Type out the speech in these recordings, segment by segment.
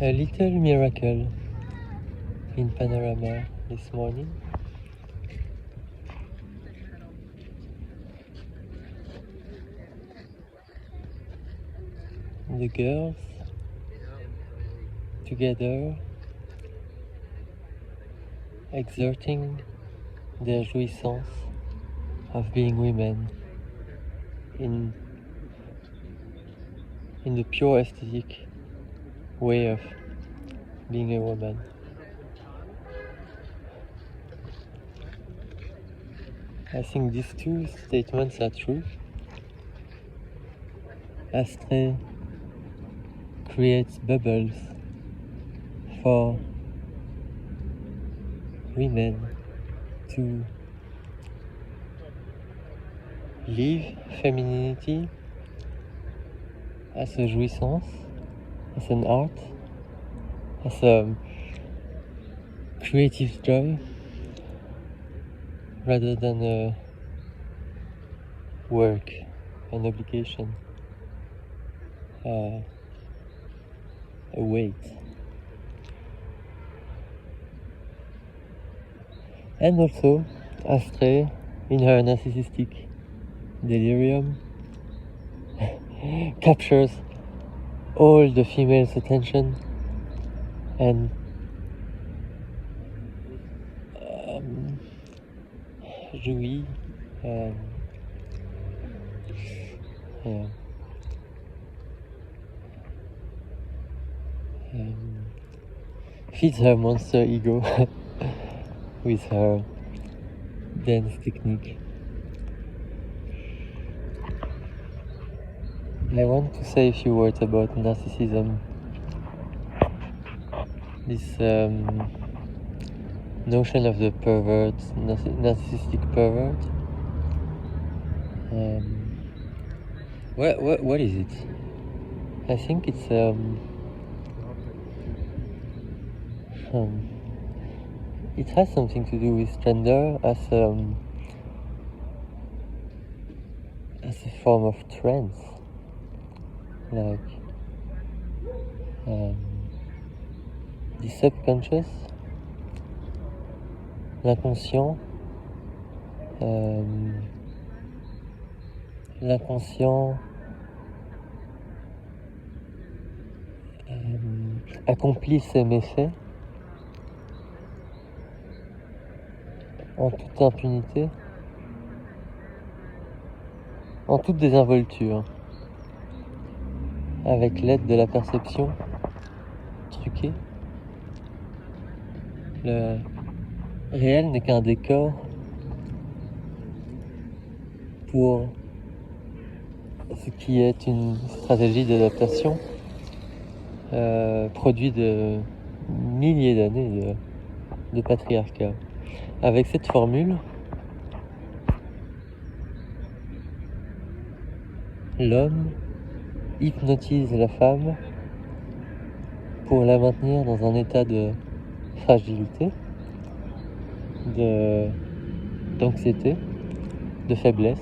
A little miracle in Panorama this morning. The girls together exerting their jouissance of being women in the pure aesthetic way of being a woman. I think these two statements are true. Astray creates bubbles for women to live femininity as a jouissance, as an art, as a creative joy, rather than a work, an obligation, a weight. And also, Astray, in her narcissistic delirium, captures all the female's attention and jouit, feeds her monster ego with her dance technique. I want to say a few words about narcissism. This notion of the pervert, narcissistic pervert. What is it? I think it's it has something to do with gender as a form of trance, like the subconscious, l'inconscient, accomplit ses méfaits en toute impunité, en toute désinvolture, avec l'aide de la perception truquée. Le réel n'est qu'un décor pour ce qui est une stratégie d'adaptation produit de milliers d'années de patriarcat. Avec cette formule, l'homme hypnotise la femme pour la maintenir dans un état de fragilité, d'anxiété, de faiblesse,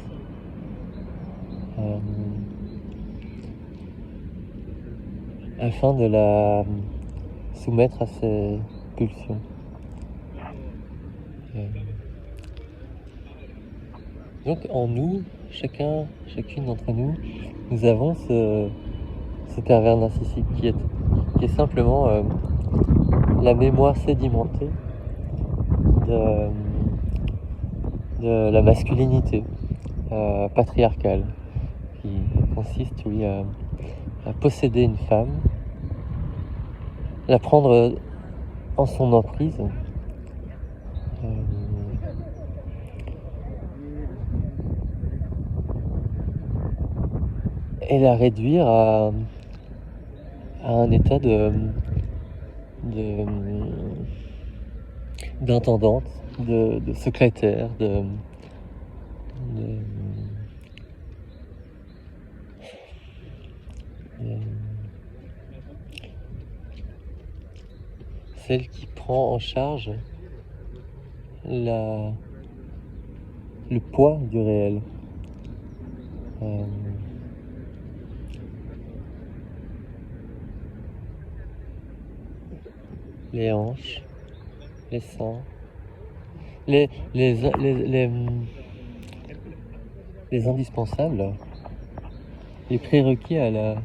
afin de la soumettre à ses pulsions. Donc en nous, chacune d'entre nous, nous avons ce pervers narcissique qui est simplement la mémoire sédimentée de la masculinité patriarcale, qui consiste, oui, à posséder une femme, la prendre en son emprise, et la réduire à un état d'intendante, de secrétaire, celle qui prend en charge le poids du réel. les hanches, les seins, les, les, les, les indispensables, les prérequis à la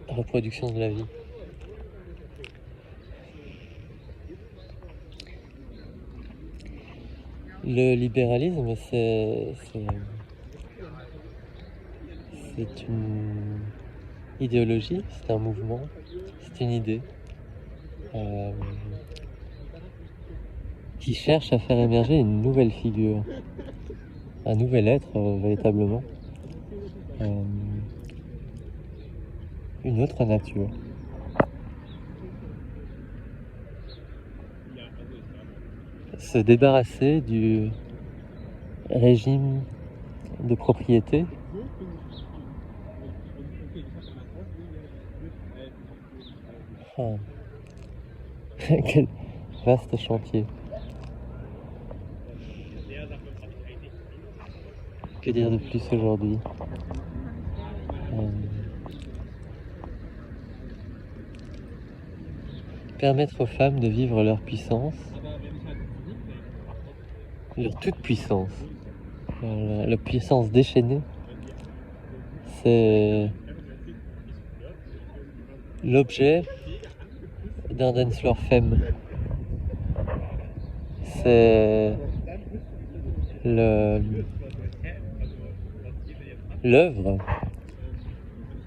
reproduction de la vie. Le libéralisme, c'est une idéologie, c'est un mouvement, c'est une idée qui cherche à faire émerger une nouvelle figure, un nouvel être véritablement, une autre nature. Se débarrasser du régime de propriété quel vaste chantier. Que dire de plus aujourd'hui? Permettre aux femmes de vivre leur puissance, leur toute puissance, la puissance déchaînée, c'est l'objet d'un dance floor femme. C'est l'œuvre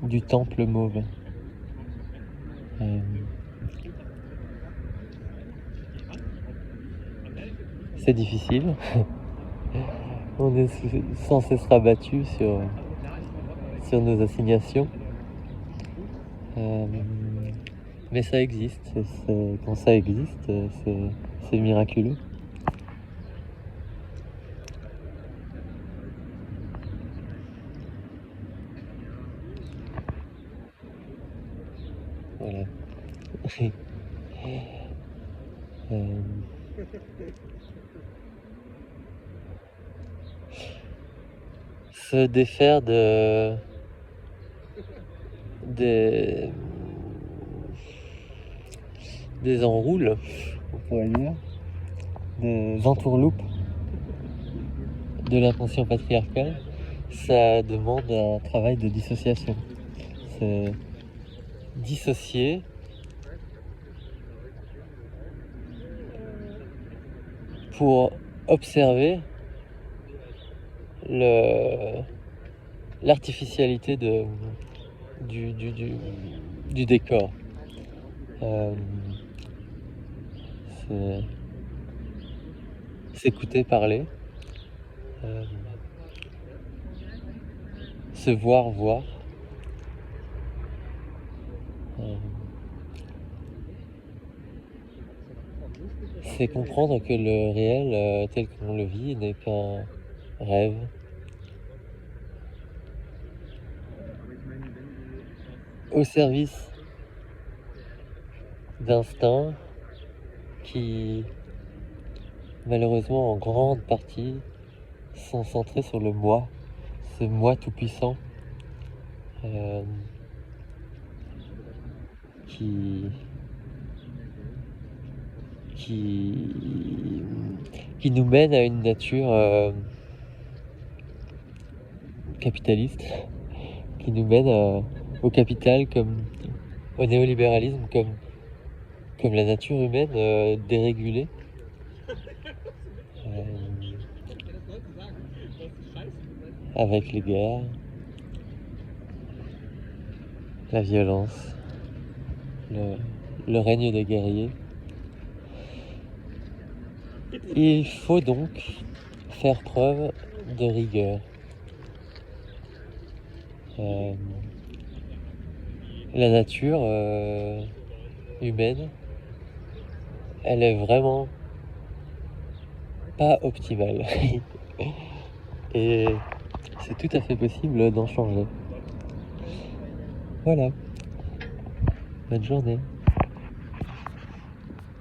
du temple mauve. C'est difficile. On est sans cesse rabattu sur nos assignations. Mais ça existe. Quand ça existe, c'est miraculeux. Voilà. Se défaire des enroules, on pourrait dire, des entourloupes de l'inconscient patriarcal, ça demande un travail de dissociation. C'est dissocier pour observer l'artificialité du décor. C'est s'écouter parler, se voir, c'est comprendre que le réel tel qu'on le vit n'est qu'un rêve. Au service d'instincts qui, malheureusement, en grande partie, sont centrés sur le moi, ce moi tout-puissant qui nous mène à une nature capitaliste, qui nous mène au capital comme au néolibéralisme, comme la nature humaine dérégulée. Avec les guerres, la violence, le règne des guerriers. Il faut donc faire preuve de rigueur. La nature humaine, elle est vraiment pas optimale. Et c'est tout à fait possible d'en changer. Voilà. Bonne journée.